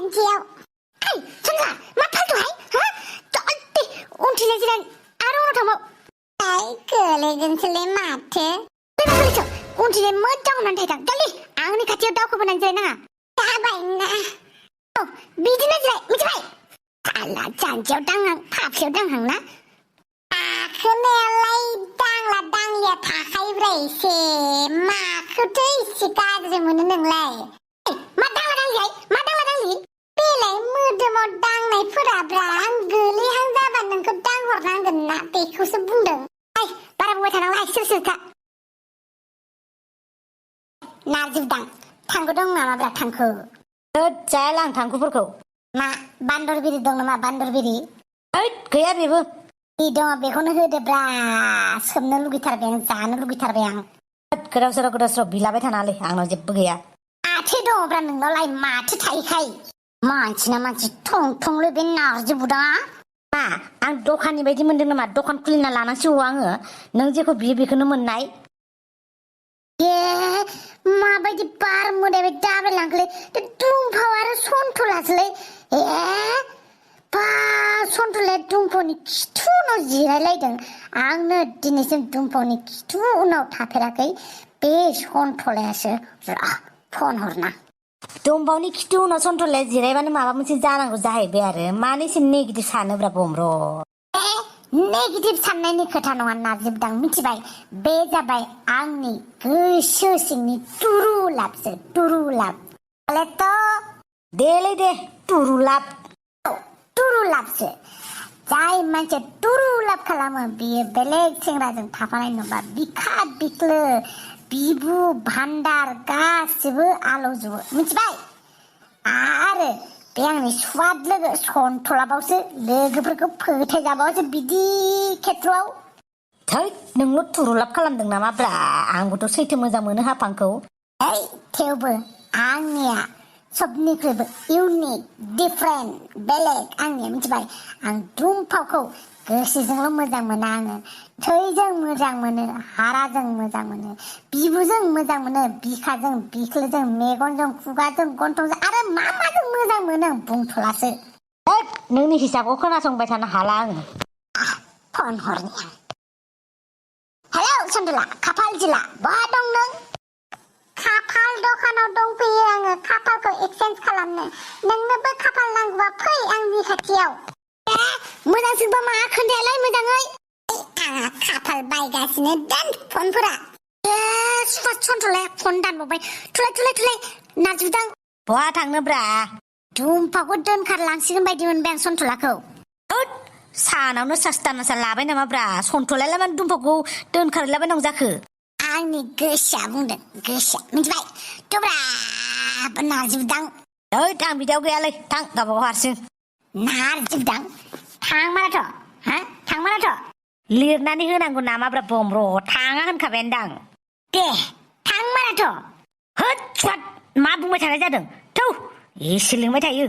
जानजियाव ओइ सनजा मा फालथुहाय हा जल्दी उनथिंजाय जिराय आरो उनाव थांबाव आइ गोलैगोनसोलै माथो बेबायदिसो उनथिंजाय मोजां हमनानै थायथां जल्दी आंनि खाथियाव दावखोबोनानै जिरायनाङा जाबायना औ बिदिनो जिराय मिथिबाय आला जानजियाव दांहां फाफ्लियाव दांहां ना खोनायालाय दांला दांलिया थाखायोब्रा एसे माखौथो एसे गाज्रि मोनो नोंलाय मा दांला दांलिहाय मा दांला दांलि बेलाय मोदोमाव दांनायफोराब्रा आं गोलैहां जाबा नोंखौ दांहरनांगोन ना बेखौसो बुंदों बारा बुंबाय थानांला सोर सोरखा नारजिबदां थांखु दं नामाब्रा थांखु जायाला आं थांखुफोरखौ मा बान्दर बिरि दं नामा बान्दर बिरि गैया बेबो दङ बेखौनो होदोब्रा सोबनो लुगैथारबाय आं जानो लुगैथारबाय आं गोदाव सोराव बिलाबाय थानाङालै आंनाव जेबो गैया माथो दङब्रा नोंनावलाय माथो थायोखाय मानसिना मानसि थं थंलै बे नारजि बुदाङा मा आं दखाननि बायदि मोनदों नामा दखान खुलिना लानांसिगौ आङो नों जेखौ बियो बेखौनो मोननाय ए माबायदि बार मोदाय बे दाबायलांखोलै दुंफाव आरो सन्थलासोलै ए बा सन्थलाया दुंफावनि खिथु उनाव जिरायलायदों आंनो दिनैसिम दुंफावनि खिथु उनाव थाफेराखै बे सन्थलायासो फन हरना दंबावनि खिथु उनाव सन्थलाया जिरायबानो माबा मोनसे जानांगौ जाहैबाय आरो मानो एसे नेगेटिभ सानोब्रा बमर नेगेटिभ साननायनि खोथा नङा नारजिबदां मिथिबाय बे जाबाय आंनि गोसो सिंनि तुरुलाबसो तुरुलाब हलेथ' देलै दे तुरुलाब तुरुलाबसो जाय मानसिया तुरुलाब खालामो बियो बेलेग सेंग्राजों थाफानाय नङा बिखा बिख्लो बिबु भान्दार गासिबो आलौजोबो मिथिबाय आरो बे आंनि स्वाद लोगो सन्थलाबावसो लोगोफोरखौ फोथायजाबावसो बिदि खेत्रआव थै नोंल' तुरुलाब खालामदों नामाब्रा आंबोथ' सैथो मोजां मोनो हाफांखौ थेवबो आंनिया सबनिख्रुइबो इउनिक डिफरेन्ट बेलेग आंनिया मिथिबाय आं दुमफावखौ गोसोजोंल' मोजां मोना आङो थैजों मोजां मोनो हाराजों मोजां मोनो बिबुजों मोजां मोनो बिखाजों बिख्लोजों मेगनजों खुगाजों गन्थंजों आरो मा माजों मोजां मोनो आं बुंथ'लासो नोंनि हिसाबखौ खोनासंबाय थानो हाला आङो फन हरनि आं हेलौ सन्दला खाफाल जिला बहा दं नों खाफाल दखानाव दंफैयो आङो खाफालखौ एक्सचेन्ज खालामनो नोंनोबो खाफाल नांगौबा फै आंनि खाथियाव मोजां सोंबा मा खोन्थायालाय मोजाङै आंहा खाफाल बायगासिनो दोन फनफोरा सन्थलाया फन दानबावबाय थुलाय नारजिबदां बहा थांनोब्रा दुमफावखौ दोनखारलांसिगोन बायदि मोनबाय आं सन्थलाखौ सानावनो सास्तानासा लाबाय नामाब्रा सन्थलायालाय मानो दुमफावखौ दोनखारलाबायनांगौ जाखो आंनि गोसोआ बुंदों गोसोआ मिथिबाय थ'ब्रा नारजिबदां आं बिदियाव गैयालै थां गावबागाव हारसिं नारजिबदां थांमाराथ' लिरनानै होनांगौ नामाब्रा बमर थाङा होनखाबायानोदां दे थांमाराथ' होद मा बुंबाय थानाय जादों थौ एसे लिंबाय थायो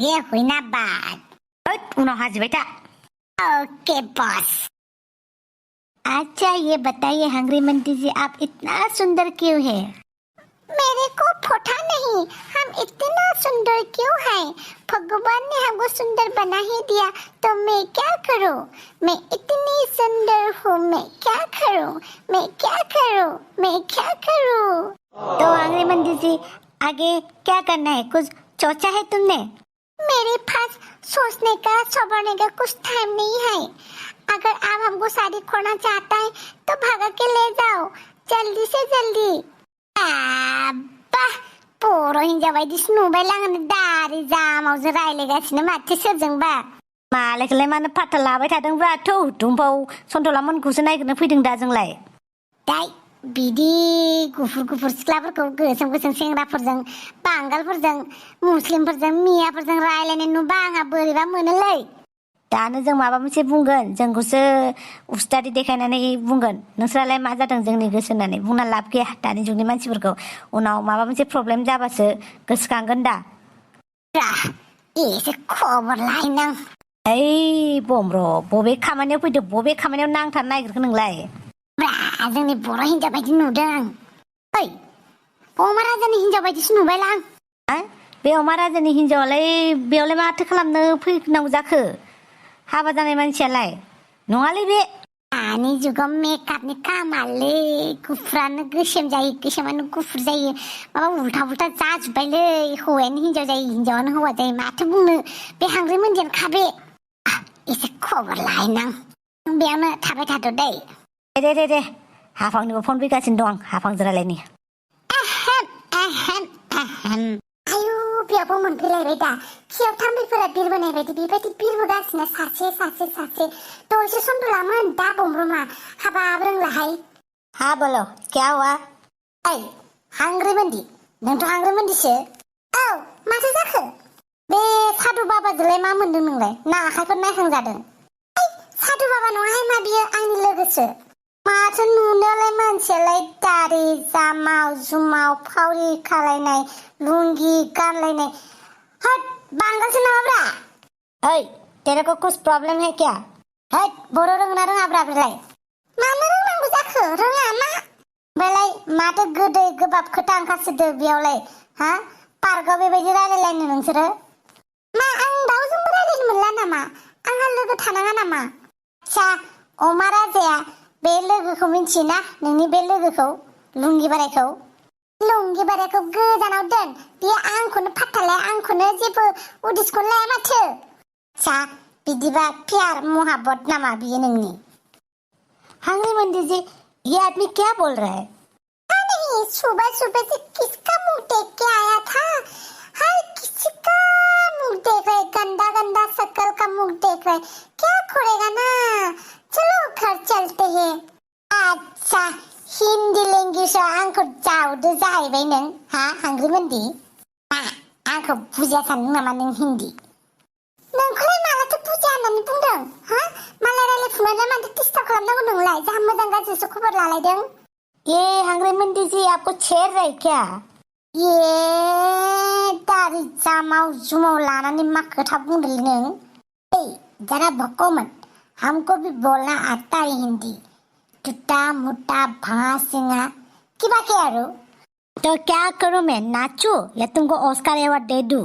ये हुई ना बात उनाव हाजिबाय था ओके बॉस अच्छा ये बताइए हंग्रीमंदी जी आप इतना सुंदर क्यों है मेरे को पता नहीं हम इतना सुंदर क्यों हैं भगवान ने हमको सुंदर बना ही दिया तो मैं क्या करूं मैं इतनी सुंदर हूँ मैं क्या करूं तो हंग्रीमंदी जी आगे क्या करना है कुछ सोचा है तुमने मेरे पास सोचने का संभलने का कुछ टाइम नहीं है अगर आप हमको शादी करना चाहता है तो भागा के ले जाओ जल्दी से जल्दी बर' हिनजाव बायदि नुबाय लाङो दारि जामावजों रायलायगासिनो माथो सोरजोंबा मालायखौलाय मानो फाथा लाबाय थादोंब्रा थौ दुमफाव सन्थलामोनखौसो नायगिरनो फैदों दा जोंलाय दाय बिदि गुफुर सिख्लाफोरखौ गोसोम सेंग्राफोरजों बांगालफोरजों मुस्लिमफोरजों मियाफोरजों रायलायनाय नुबा आंहा बोरैबा मोनोलै दानो जों माबा मोनसे बुंगोन जोंखौसो उस्तादि देखायनानै बुंगोन नोंस्रालाय मा जादों जोंनि गोसो होननानै बुंना लाब गैया दानि जुगनि मानसिफोरखौ उनाव माबा मोनसे प्रब्लेम जाबासो गोसोखांगोन दा एसे खबर लाहैनां ओइ बमर बबे खामानियाव फैदो बबे खामानियाव नांथानो नागिरखो नोंलाय जोंनि बर' हिनजाव बायदि नुदों आं अमा राजानि हिनजाव बायदिसो नुबायलां बे अमा राजानि हिनजावालाय बेयावलाय माथो खालामनो फैनांगौ जाखो हाबा जानाय मानसियालाय नङालै बे दानि जुगाव मेकआपनि खामालै गुफुरानो गोसोम जायो गोसोमानो गुफुर जायो माबा उल्था उल्था जाजोब्बायलै हौवायानो हिनजाव जायो हिनजावानो हौवा जायो माथो बुंनो बे हांग्रिमोनदियानो खाबे एसे खबर लाहैनां नों बेयावनो थाबाय थाथ' दै दे हाफांनिबो फन फैगासिनो दं आं हाफांजों रायलायनि आयु बेयावबो मोनफैलायबाय दा खियाव थाम्फैफोरा बिरबोनाय बायदि बेबायदि बिरबोगासिनो सासे दसे सन्दलामोन दा बमब्रमा हाबाब रोंलाहाय हाँ बोलो क्या हुआ ओइ हांग्रिमोनदि नोंथ' हांग्रिमोनदिसो औ माथो जाखो बे सादु बाबाजोंलाय मा मोनदों नोंलाय ना आखाइफोर नायखांजादों सादु बाबा नङाहाय मा बियो आंनि लोगोसो माथो नुनायालाय मानसियालाय दारि जामाव फावरि खालायनाय लुंगि गानलायनाय हट बांगालसो नामाब्रा ओइ तेरे को कुछ प्रॉब्लम है क्या हट बर' रोंना रोङाब्रा बेलाय मानो रोंनांगौ जाखो रोङा मा बेलाय माथो गोदै गोबाब खोथा ओंखारसोदो बेयावलाय हा पार्कआव बेबायदि रायलायलायनो नोंसोरो मा आं दाउजोंबो रायलायनो मोनला नामा आंहा लोगो थानाङा नामा आच्छा अमा राजाया बे लोगोखौ मिन्थियोना नोंनि बे लोगोखौ लुंगि बारायखौ गोजानाव दोन बियो आंखौनो फात्तालाया आंखौनो जेबो उदिसखौनो लाया माथो आच्छा बिदिबा प्यार महाब्बत नामा बियो नोंनि हांग्रिमोनदी जी ये आदमी क्या बोल रहा है नहीं सुबह से किसका मुंह देख के आया था हर किसी का मुंह देख रहे गंदा शक्ल का मुंह देख रहे क्या खोलेगा ना चलो घर चलते हैं अच्छा हिंदी लैंग्वेज आंखौ जावदो जाहैबाय नों हा हांग्रिमोनदी आंखौ बुजिया सानदों नामा नों हिंदी नोंखौलाय मालाथो बुजिया होननानै बुंदों हा मालाय रायलायफुनानै माथो डिस्टार्ब खालामनांगौ नोंलाय जा मोजां गाज्रिसो खबर लालायदों ये हांग्रिमोनदी जी आपको छेड़ रहे क्या ये दारि जामाव लानानै मा खोथा बुंदोंलै नों ए जरा भक्कोमन हमको भी बोलना आता है हिंदी टूटा मुट्टा भासिंगा किबा के आरो तो क्या करूं मैं नाचूं या तुमको ऑस्कर अवार्ड दे दूं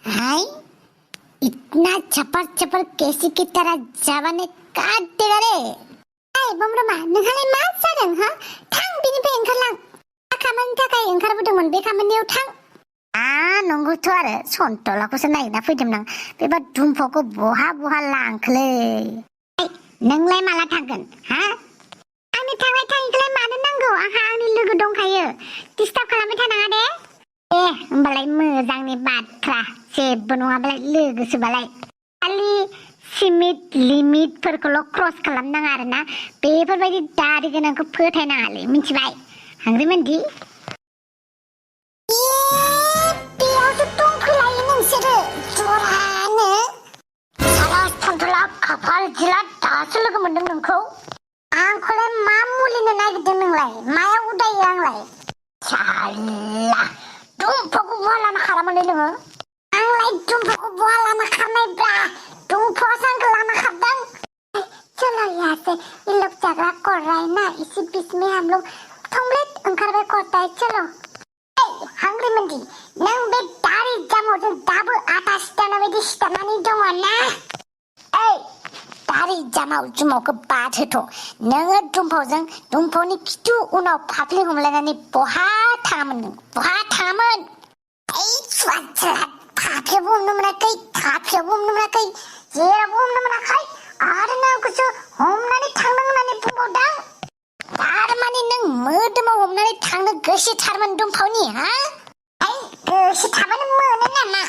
हाय इतना चपर केसी की तरह जवाने काट देगा रे ऐ बमरमा नोंहालाय मा जादों हा थां बिनिफ्राय ओंखारलां मा खामानिनि थाखाय ओंखारबोदोंमोन बे खामानियाव थां नंगौथ' आरो सन्तलाखौसो नागिरना फैदोंमोन आं बेबा दुम्फखौ बहा लांखोलै नोंलाय माला थांगोन हा आंनि थांनाय थाङिखौलाय मानो नांगौ आंहा आंनि लोगो दंखायो डिस्टार्ब खालामबाय थानाङा दे होमबालाय मोजांनि बाथ्रा जेबो नङाबालाय लोगोसोबालाय खालि सिमिट लिमिटफोरखौल' क्रस खालामनाङा आरोना बेफोरबायदि दारि गोनांखौ फोथायनाङालै मिथिबाय हांग्रिमोनदी बेयावसो दंफैलायो नोंसोरो जरानो साला सन्तला खाफाल जिला दासो लोगो मोनदों नोंखौ आंखौलाय मा मुलिनो नागिरदों नोंलाय मायाव उदायो आंलाय साला दुम्फखौ बहा लाना खारामोनलै नोङो आंलाय दुम्फखौ बहा लाना खारनायब्रा दुम्फआसो आंखौ लाना खारदों चलो यहाँ से ये लोग झगड़ा कर रहे हैं ना इसी बीच में हम लोग थोंब्लेट ओंखारबाय करता है चलो हांग्रिमोनदी नों बे दारि जामावजों दाबो आथा सिथाना बायदि सिथाबनानै दङ ना दारि जामावखौ बाद होथ' नोङो दुम्फावनि खिथु उनाव फाफ्लि हमलायनानै बहा थाङामोन नों बहा थाङामोन फाफ्लियावबो हमनो मोनाखै जेरावबो हमनो मोनाखै आरो नोंखौसो हमनानै थांनो होननानै बुंबावदों थारमाने नों मोदोमाव हमनानै थांनो गोसोथारमोन दुम्फावनि हा गोसो थाबानो मोनो नामा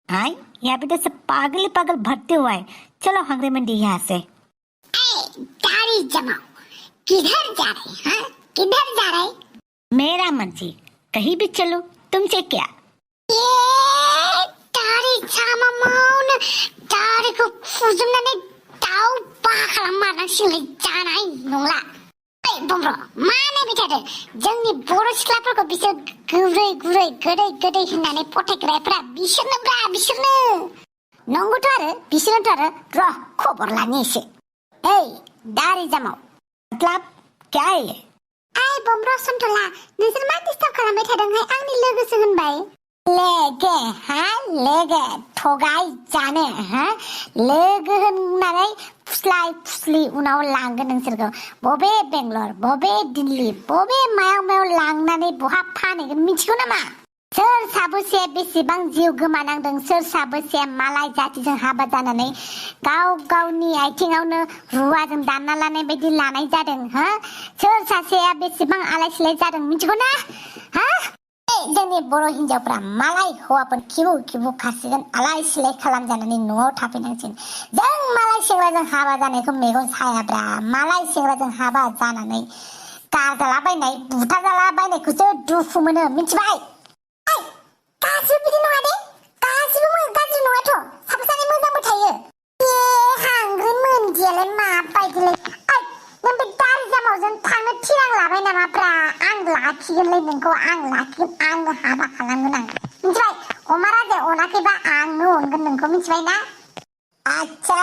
हाय यहाँ पे तो सब पागल भरते हुआ है चलो हांग्रिमोनदी यहाँ से दारी जमाओ किधर जा रहे मेरा मर्जी कहीं भी चलो तुमसे क्या दारि जामावनो दारिखौ फुजोबनानै दाउ बाहा खालाममारनांसिगोनलै जानाय नंला बमब्र मा नायबाय थादों जोंनि बर' सिख्लाफोरखौ बिसोर गुरै गोदै होननानै फथायग्राफ्रा बिसोरनो नंगौथ' आरो बिसोरनोथ' आरो र' खबर लानि एसे दारि जामाव मतलब क्या है ये बमब्र सन्तला नोंसोर मा डिस्टार्ब खालामबाय थादोंहाय आंनि लोगोसो होनबाय लोगो लोगो थगाय जानो लोगो होननानै फुस्लाय उनाव लांगोन नोंसोरखौ बबे बेंगलर बबे दिल्ली बबे मायाव लांनानै बहा फानहैगोन मिथिगौ नामा? सोर साबेसे बेसेबां जिउ गोमानांदों, सोर साबेसे मालाय जातिजों हाबा जानानै गावनि आथिङावनो रुवाजों दानना लानाय बायदि लानाय जादों सोर सासेया बेसेबां आलाय सिलाय जादों मिथिगौ ना? जोंनि बर' हिनजावफ्रा मालाय हौवाफोर खिबु खासिगोन आलाय सिलाय खालामजानानै न'आव थाफैनांसिगोन। जों मालाय सेंग्राजों हाबा जानायखौ मेगन सायाब्रा, मालाय सेंग्राजों हाबा जानानै गारजालाबायनाय बुथारजालाबायनायखौसो दुखु मोनो मिथिबाय? गासिबो बिदि नङा दे, गासिबो गाज्रि नङाथ', साफा सानै मोजांबो थायो। हांग्रोमोनदियालाय माबायदिलाय? नों बे दारि जामावजों थांनो थिरां लाबाय नामाब्रा? आं लाखिगोनलै नोंखौ, आंनो हाबा खालामगोन आं मिथिबाय? अमा राजाया अनाखैबा आंनो अनगोन नोंखौ मिथिबाय ना? अच्छा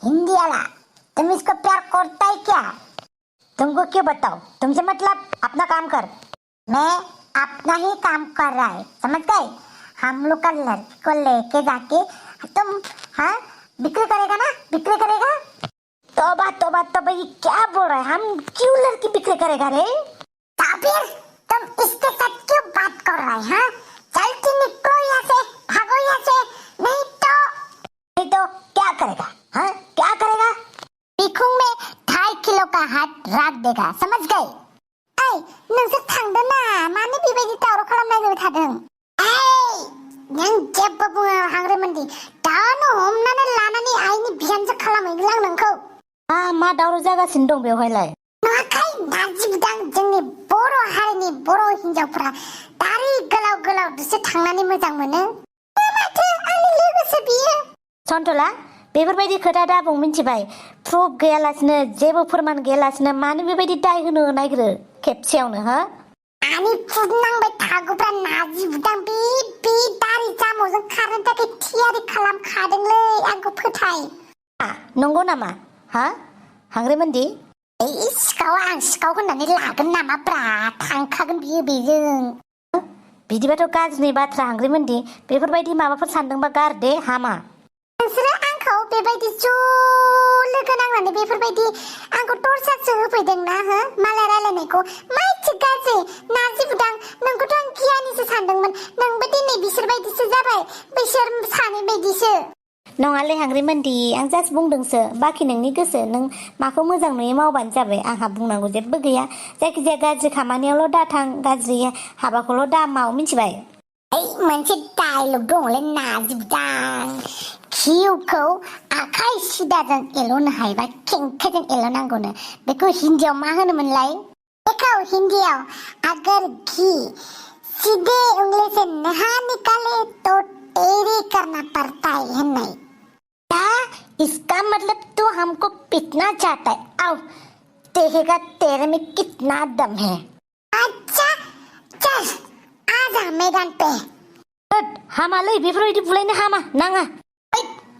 हिंदी वाला, तुम इसको प्यार करता है क्या? तुमको क्यों बताओ? तुमसे मतलब अपना काम कर। मैं अपना ही काम कर रहा है, समझ गए? हम लोग का लड़की को लेके जाके तुम बिक्री करेगा ना? बिक्री करेगा? तोबा ये क्या बोल रहा है? हम क्यों लड़की बिक्री करेगा रे? काबिर, तुम इसके साथ क्यों बात कर रहे हैं? चल के निकलो यहाँ से, भागो यहाँ से, नहीं तो क्या करेगा? क्या करेगा? बिखुं में 2.5 किलो का हाथ रख देगा, समझ गए? नोंसोर थांदो ना, मानो बेबायदि दावराव खालामनांगौ थादों? नों जेबो बुङो हांग्रोमोनदि, दानो हमनानै लानानै आइनि बिहामजो खालामहैगोन आं नोंखौ। मा दावराव जागासिनो दं बेवहायलाय? नुवाखै नारजि बुदां जोंनि बर' हारिनि बर' हिनजावफ्रा दारि गोलावदोसो थांनानै मोजां मोनो। माथो आंनि लोगोसो बियो। सन्थला, बेफोरबायदि खोथा दा बुं मिथिबाय? प्रुफ गैयालासिनो, जेबो फोरमान गैयालासिनो मानो बेबायदि दाय होनो नागिरो खेबसेयावनो आंनि प्रुफ नांबाय थागौब्रा नारजि बुदां, बे दारि जामावजों खारनो थाखाय थियारि खालामखादोंलै, आंखौ फोथाय। नंगौ नामा हांग्रोमोनदि? आं सिखाव होननानै लागोन नामाब्रा? थांखागोन बियो बेजों। बिदिबाथ' गाज्रिनि बाथ्रा हांग्रोमोनदि, बेफोरबायदि माबाफोर सानदोंबा गार दे, हामा। नोंसोरो आंखौ बेबायदि ज' लोगो नांनानै बेफोरबायदि आंखौ टर्चारसो होफैदोंना मालाय रायलायनायखौ माइथि गाज्रि नारजि बुदां, नोंखौथ' आं गियानिसो सानदोंमोन, नोंबो दिनै बिसोर बायदिसो जाबाय, बिसोर सानै बायदिसो। नङालै हांग्रोमोनदि, आं जास्ट बुंदोंसो, बाखि नोंनि गोसो, नों माखौ मोजां नुयो मावबानो जाबाय, आंहा बुंनांगौ जेबो गैया। जायखिजाया गाज्रि खामानियावल' दाथां, गाज्रि हाबाखौल' दा माव मिथिबाय? मोनसे डायलग दङलै नारजि बुदां, खिउखौ आखाइ सिदाजों एल'नो हायोबा खेंखेजों एल'नांगौनो, बेखौ हिन्दीयाव मा होनोमोनलाय? बेखौ हिन्दीयाव अगर घी सीधे उंगली से नहीं निकाले तो टेढ़ी करना पड़ता है होननाय। इसका मतलब तू हमको पीटना चाहता है? आओ देखेगा तेरे में कितना दम है। अच्छा चल आजा मैदान पे। हामालै बेफोरबायदि बुलायनो हामा, नाङा।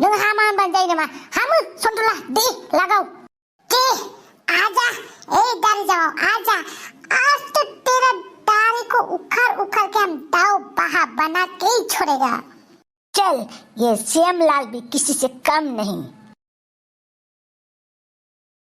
नों हामा होनबानो जायो नामा? हामो सन्थला, दे लगाओ, दे आजा, दारि जामाव आजा, आज तो तेरा दाढ़ी को उखाड़ के हम दाव बहा बना के ही छोड़ेगा। चल, ये श्याम लाल भी किसी से कम नहीं।